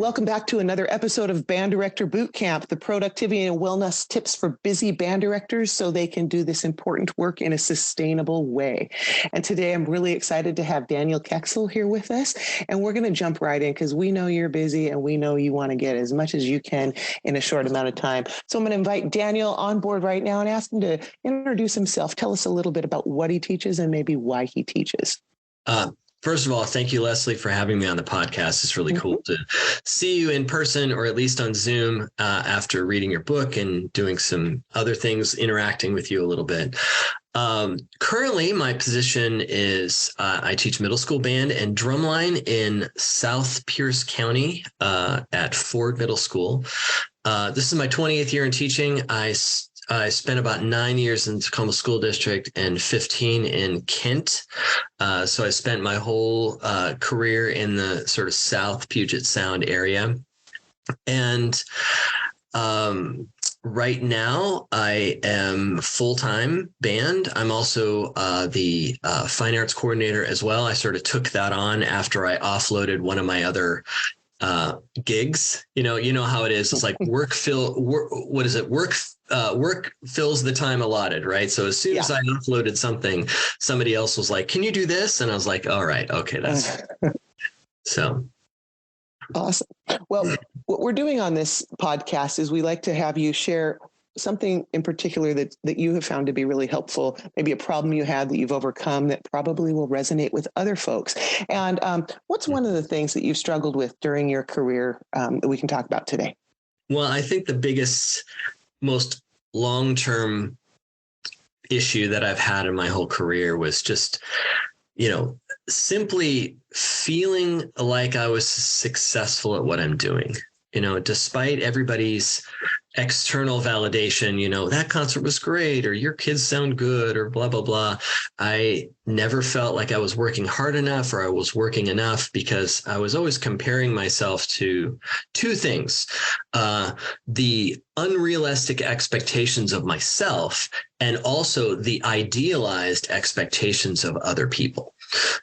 welcome back to another episode of Band Director Boot Camp, the productivity and wellness tips for busy band directors so they can do this important work in a sustainable way. And today I'm really excited to have Daniel Kexel here with us, and we're going to jump right in because we know you're busy and we know you want to get as much as you can in a short amount of time. So I'm going to invite Daniel on board right now and ask him to introduce himself. Tell us a little bit about what he teaches and maybe why he teaches. First of all, thank you, Leslie, for having me on the podcast. It's really cool to see you in person or at least on Zoom after reading your book and doing some other things, interacting with you a little bit. Currently, my position is I teach middle school band and drumline in South Pierce County at Ford Middle School. This is my 28th year in teaching. I spent about 9 years in Tacoma School District and 15 in Kent. So I spent my whole career in the sort of South Puget Sound area. And right now I am full-time band. I'm also the fine arts coordinator as well. I sort of took that on after I offloaded one of my other gigs. You know how it is. It's like work fills the time allotted, right? So as soon as I uploaded something, somebody else was like, "Can you do this?" And I was like, "All right, okay, that's so awesome." Well, what we're doing on this podcast is we like to have you share something in particular that you have found to be really helpful, maybe a problem you had that you've overcome that probably will resonate with other folks. And what's one of the things that you've struggled with during your career that we can talk about today? Well, I think the biggest, most long-term issue that I've had in my whole career was just, simply feeling like I was successful at what I'm doing. Despite everybody's external validation, that concert was great, or your kids sound good, or blah, blah, blah. I never felt like I was working hard enough or I was working enough because I was always comparing myself to two things, the unrealistic expectations of myself and also the idealized expectations of other people.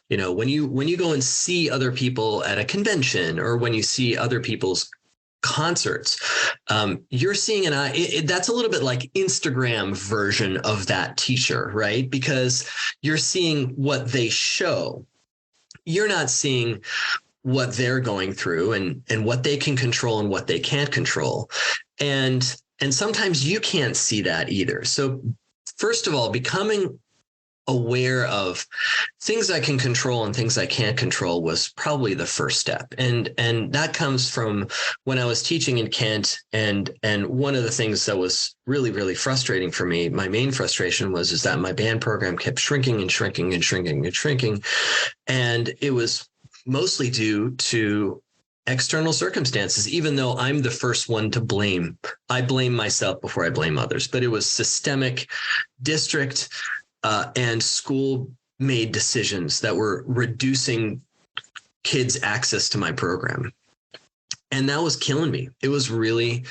When you go and see other people at a convention or when you see other people's concerts, you're seeing that's a little bit like Instagram version of that teacher, right? Because you're seeing what they show. You're not seeing what they're going through and what they can control and what they can't control. And sometimes you can't see that either. So first of all, becoming aware of things I can control and things I can't control was probably the first step. And that comes from when I was teaching in Kent. And one of the things that was really, really frustrating for me, my main frustration is that my band program kept shrinking and shrinking and shrinking and shrinking. And it was mostly due to external circumstances, even though I'm the first one to blame. I blame myself before I blame others, but it was systemic, district, and school made decisions that were reducing kids' access to my program. And that was killing me. It was really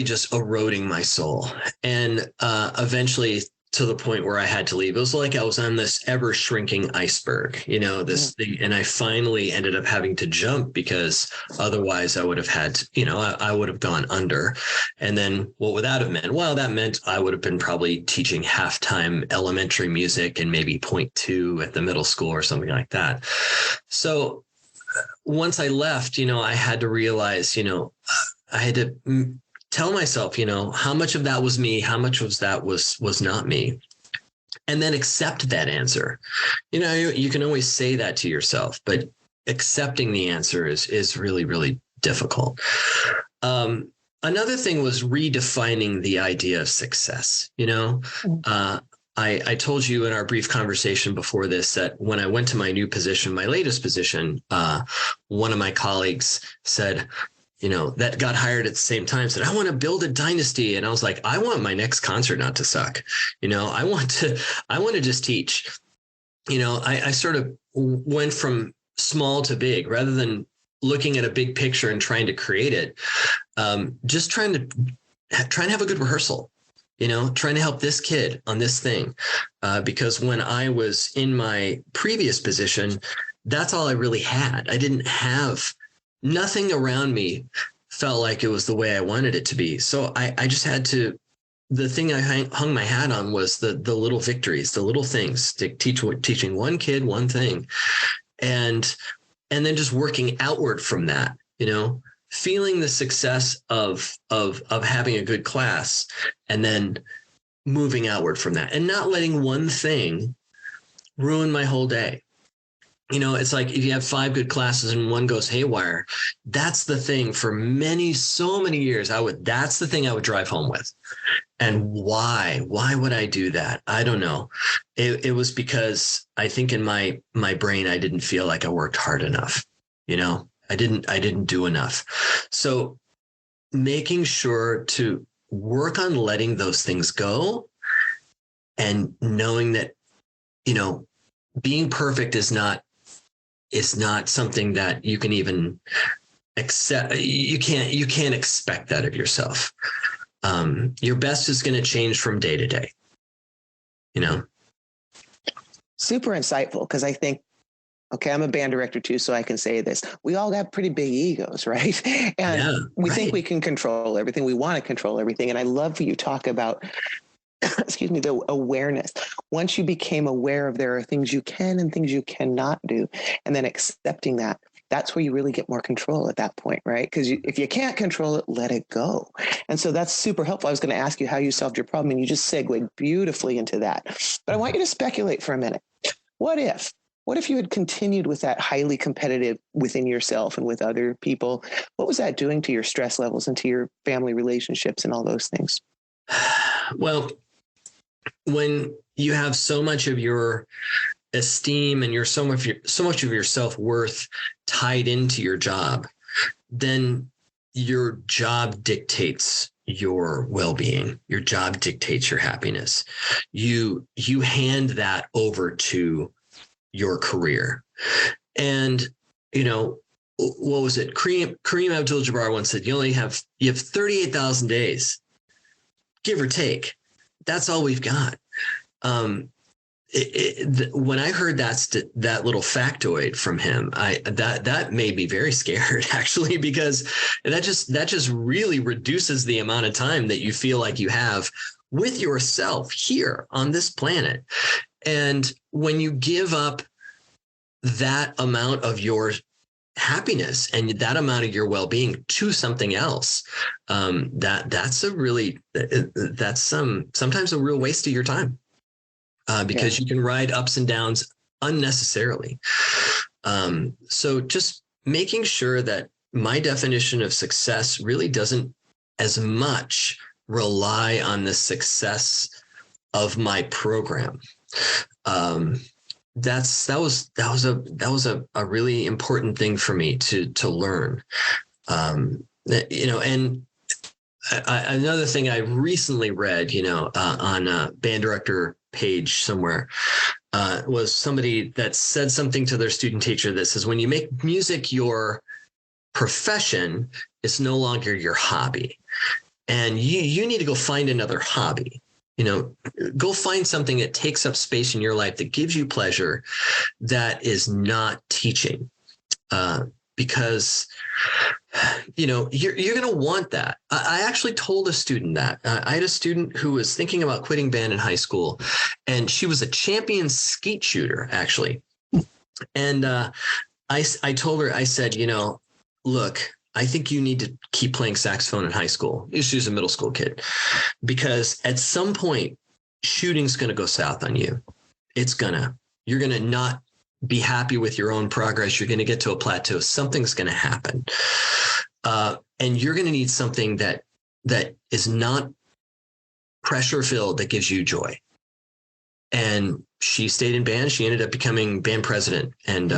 just eroding my soul. And eventually to the point where I had to leave. It was like I was on this ever shrinking iceberg, this thing. And I finally ended up having to jump because otherwise I would have had, I would have gone under. And then what would that have meant? Well, that meant I would have been probably teaching halftime elementary music and maybe 0.2 at the middle school or something like that. So once I left, I had to realize, I had to tell myself, how much of that was me, how much of that was not me, and then accept that answer. You can always say that to yourself, but accepting the answer is really, really difficult. Another thing was redefining the idea of success. I told you in our brief conversation before this that when I went to my new position, my latest position, one of my colleagues said, that got hired at the same time, said, "I want to build a dynasty." And I was like, I want my next concert not to suck. I want to just teach. I sort of went from small to big rather than looking at a big picture and trying to create it. Just trying to have a good rehearsal, trying to help this kid on this thing. Because when I was in my previous position, that's all I really had. I didn't have nothing around me felt like it was the way I wanted it to be. So I just had to, the thing I hung my hat on was the little victories, the little things, teaching one kid one thing, and then just working outward from that, feeling the success of having a good class, and then moving outward from that, and not letting one thing ruin my whole day. It's like if you have 5 good classes and one goes haywire, that's the thing for so many years. That's the thing I would drive home with. And why would I do that? I don't know. It was because I think in my brain, I didn't feel like I worked hard enough. I didn't do enough. So making sure to work on letting those things go, and knowing that, being perfect is not something that you can even accept. You can't expect that of yourself. Your best is going to change from day to day, Super insightful, because I think, okay, I'm a band director too, so I can say this. We all have pretty big egos, right? And we think we can control everything. We want to control everything. And I love you talk about, excuse me, the awareness. Once you became aware of there are things you can and things you cannot do, and then accepting that, that's where you really get more control at that point, right? Because if you can't control it, let it go. And so that's super helpful. I was going to ask you how you solved your problem, and you just segued beautifully into that. But I want you to speculate for a minute. What if you had continued with that highly competitive within yourself and with other people? What was that doing to your stress levels and to your family relationships and all those things? Well, when you have so much of your esteem and so much of your self-worth tied into your job, then your job dictates your well-being. Your job dictates your happiness. You hand that over to your career. And, what was it? Kareem Abdul-Jabbar once said, you have 38,000 days, give or take. That's all we've got. When I heard that little factoid from him, that made me very scared, actually, because that just really reduces the amount of time that you feel like you have with yourself here on this planet. And when you give up that amount of your happiness and that amount of your well-being to something else, that's sometimes a real waste of your time, because you can ride ups and downs unnecessarily. So just making sure that my definition of success really doesn't as much rely on the success of my program. That was a really important thing for me to learn. And another thing I recently read, on a band director page somewhere, was somebody that said something to their student teacher that says, when you make music your profession, it's no longer your hobby. And you need to go find another hobby. Go find something that takes up space in your life that gives you pleasure, that is not teaching, because you're going to want that. I actually told a student that. I had a student who was thinking about quitting band in high school, and she was a champion skeet shooter, actually. And I told her, I said, look, I think you need to keep playing saxophone in high school. She was a middle school kid, because at some point, shooting's going to go south on you. You're going to not be happy with your own progress. You're going to get to a plateau. Something's going to happen. And you're going to need something that is not pressure filled, that gives you joy. And she stayed in band. She ended up becoming band president, and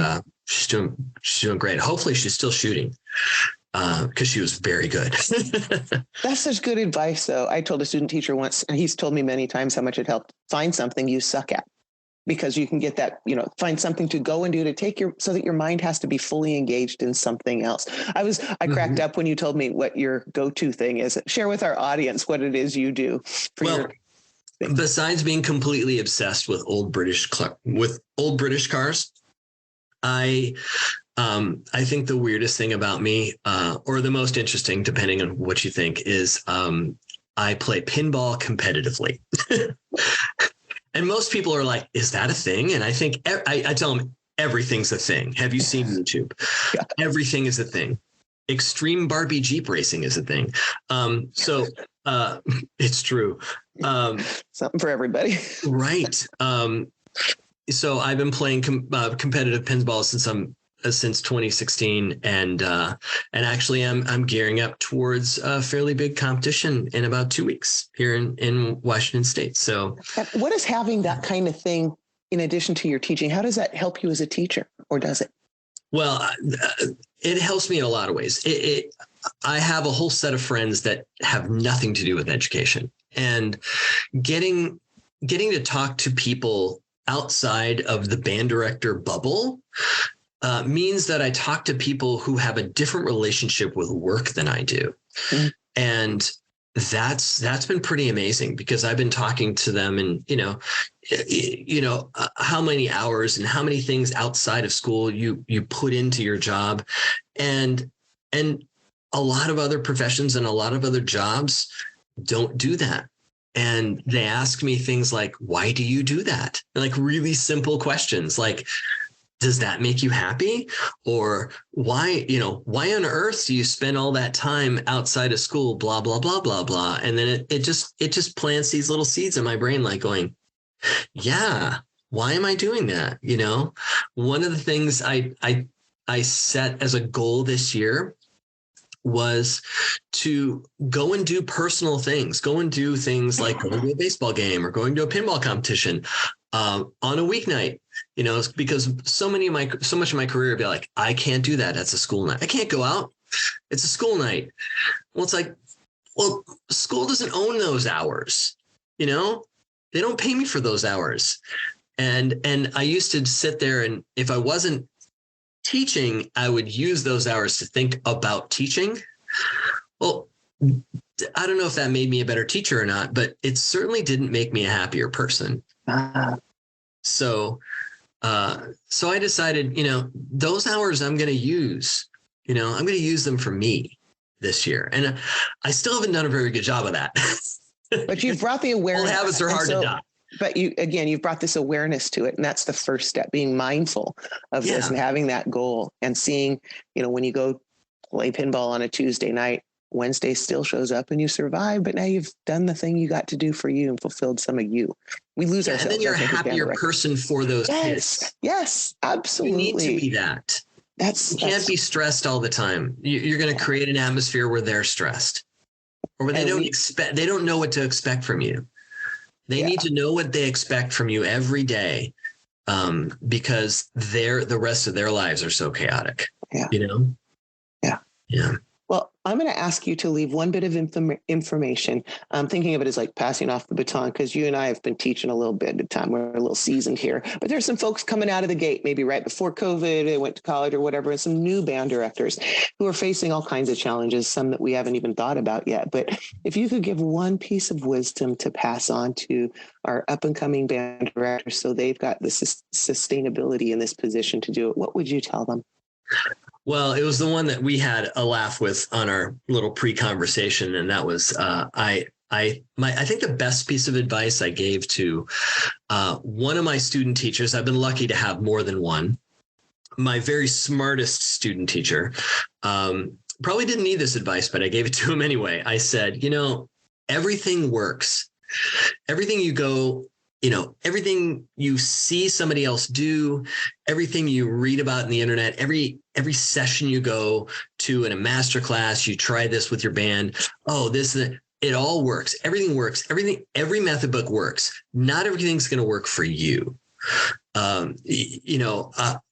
she's doing great. Hopefully she's still shooting, because she was very good. That's such good advice, though. I told a student teacher once, and he's told me many times how much it helped. Find something you suck at, because you can get that, find something to go and do so that your mind has to be fully engaged in something else. I cracked up when you told me what your go-to thing is. Share with our audience what it is you do for your thing. Besides being completely obsessed with old British cars, I think the weirdest thing about me, or the most interesting, depending on what you think, is I play pinball competitively. And most people are like, is that a thing? And I think I tell them everything's a thing. Have you seen YouTube? Yeah. Everything is a thing. Extreme Barbie Jeep racing is a thing. So it's true. Something for everybody. Right. So I've been playing competitive pinball since 2016, and actually I'm gearing up towards a fairly big competition in about 2 weeks here in Washington State. So What is having that kind of thing in addition to your teaching? How does that help you as a teacher, or does it? Well, it helps me in a lot of ways. I have a whole set of friends that have nothing to do with education, and getting to talk to people outside of the band director bubble means that I talk to people who have a different relationship with work than I do. Mm-hmm. And that's been pretty amazing, because I've been talking to them, and how many hours and how many things outside of school you put into your job, and a lot of other professions and a lot of other jobs don't do that. And they ask me things like, why do you do that? And like really simple questions like, does that make you happy? Or why on earth do you spend all that time outside of school, blah, blah, blah, blah, blah. And then it just plants these little seeds in my brain, like going, yeah, why am I doing that? One of the things I set as a goal this year was to go and do personal things, go and do things like going to a baseball game or going to a pinball competition on a weeknight, because so much of my career would be like, I can't do that. That's a school night. I can't go out. It's a school night. Well, it's like, well, school doesn't own those hours. They don't pay me for those hours. And I used to sit there, and if I wasn't teaching, I would use those hours to think about teaching. Well, I don't know if that made me a better teacher or not, but it certainly didn't make me a happier person. So I decided, those hours I'm going to use, I'm going to use them for me this year. And I still haven't done a very good job of that. But you've brought the awareness. All habits are hard to die. But you've brought this awareness to it. And that's the first step, being mindful of this and having that goal and seeing, when you go play pinball on a Tuesday night, Wednesday still shows up and you survive, but now you've done the thing you got to do for you and fulfilled some of you. We lose ourselves. And then you're a happier person for those kids. Yes, absolutely. You need to be that. You can't be stressed all the time. You're going to create an atmosphere where they're stressed, or where they don't know what to expect from you. They need to know what they expect from you every day, because the rest of their lives are so chaotic. Yeah. Yeah. Well, I'm going to ask you to leave one bit of information. I'm thinking of it as like passing off the baton, because you and I have been teaching a little bit at a time. We're a little seasoned here, but there's some folks coming out of the gate, maybe right before COVID, they went to college or whatever, and some new band directors who are facing all kinds of challenges, some that we haven't even thought about yet. But if you could give one piece of wisdom to pass on to our up and coming band directors, so they've got the sustainability in this position to do it, what would you tell them? Well, it was the one that we had a laugh with on our little pre-conversation, and that was I think the best piece of advice I gave to one of my student teachers. I've been lucky to have more than one. My very smartest student teacher probably didn't need this advice, but I gave it to him anyway. I said, everything works. Everything you go. Everything you see somebody else do, everything you read about in the internet, every session you go to in a master class, you try this with your band. Oh, it all works. Everything works. Every method book works. Not everything's going to work for you.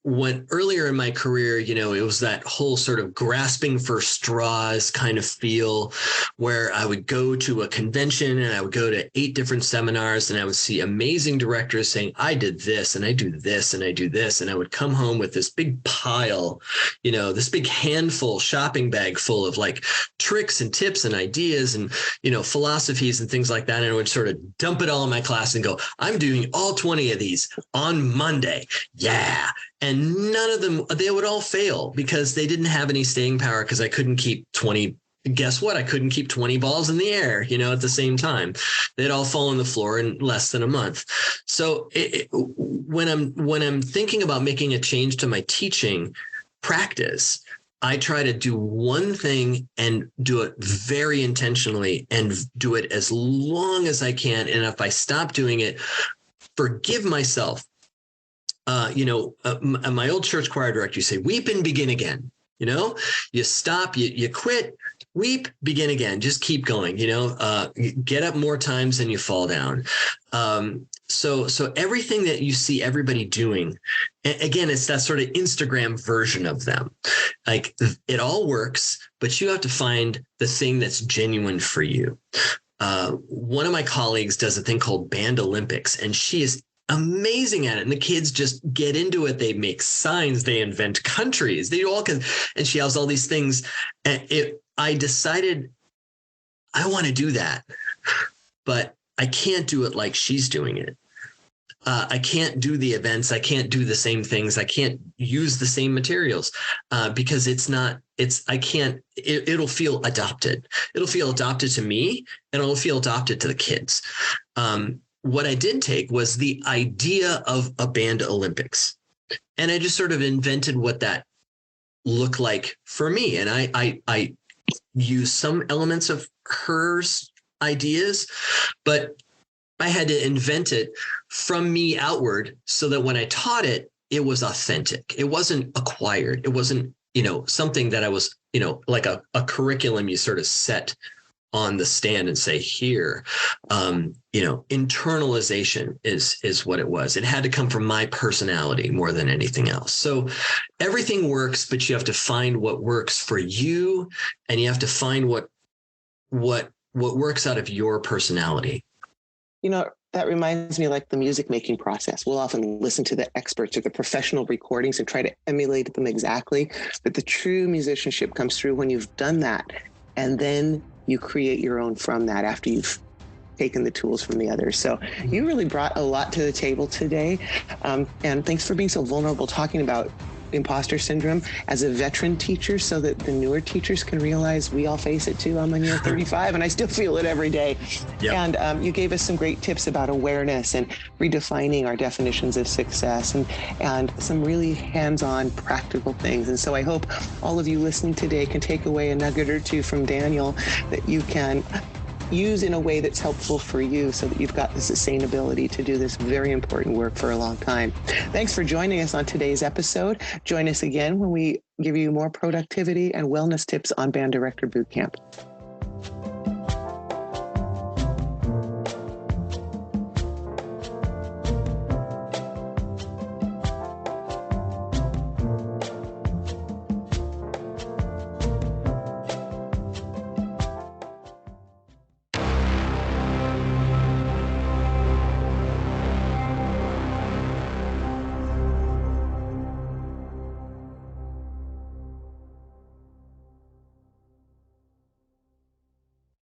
When earlier in my career, it was that whole sort of grasping for straws kind of feel where I would go to a convention and I would go to 8 different seminars and I would see amazing directors saying, I did this and I do this and I do this. And I would come home with this big pile, this big handful, shopping bag full of like tricks and tips and ideas and, philosophies and things like that. And I would sort of dump it all in my class and go, I'm doing all 20 of these on Monday. Yeah. And none of them, they would all fail because they didn't have any staying power because I couldn't keep 20. Guess what? I couldn't keep 20 balls in the air, at the same time. They'd all fall on the floor in less than a month. So when I'm thinking about making a change to my teaching practice, I try to do one thing and do it very intentionally and do it as long as I can. And if I stop doing it, forgive myself. My old church choir director, you say, weep and begin again. You stop, you quit, weep, begin again, just keep going, get up more times than you fall down. So everything that you see everybody doing, again, it's that sort of Instagram version of them. Like it all works, but you have to find the thing that's genuine for you. One of my colleagues does a thing called Band Olympics, and she is amazing at it. And the kids just get into it. They make signs, they invent countries, they all can. And she has all these things. And I decided I want to do that, but I can't do it like she's doing it. I can't do the events. I can't do the same things. I can't use the same materials because it'll feel adopted. It'll feel adopted to me and it'll feel adopted to the kids. What I did take was the idea of a Band Olympics, and I just sort of invented what that looked like for me. And I used some elements of hers ideas, but I had to invent it from me outward so that when I taught it, it was authentic. It wasn't acquired. It wasn't, something that I was, like a curriculum you sort of set on the stand and say, here, internalization is what it was. It had to come from my personality more than anything else. So everything works, but you have to find what works for you, and you have to find what works out of your personality. That reminds me like the music making process. We'll often listen to the experts or the professional recordings and try to emulate them exactly. But the true musicianship comes through when you've done that, and then you create your own from that after you've taken the tools from the others. So you really brought a lot to the table today. And thanks for being so vulnerable, talking about imposter syndrome as a veteran teacher so that the newer teachers can realize we all face it too. I'm in year 35 and I still feel it every day. Yep. And you gave us some great tips about awareness and redefining our definitions of success and some really hands-on practical things. And so I hope all of you listening today can take away a nugget or two from Daniel that you can use in a way that's helpful for you so that you've got the sustainability to do this very important work for a long time. Thanks for joining us on today's episode. Join us again when we give you more productivity and wellness tips on Band Director Bootcamp.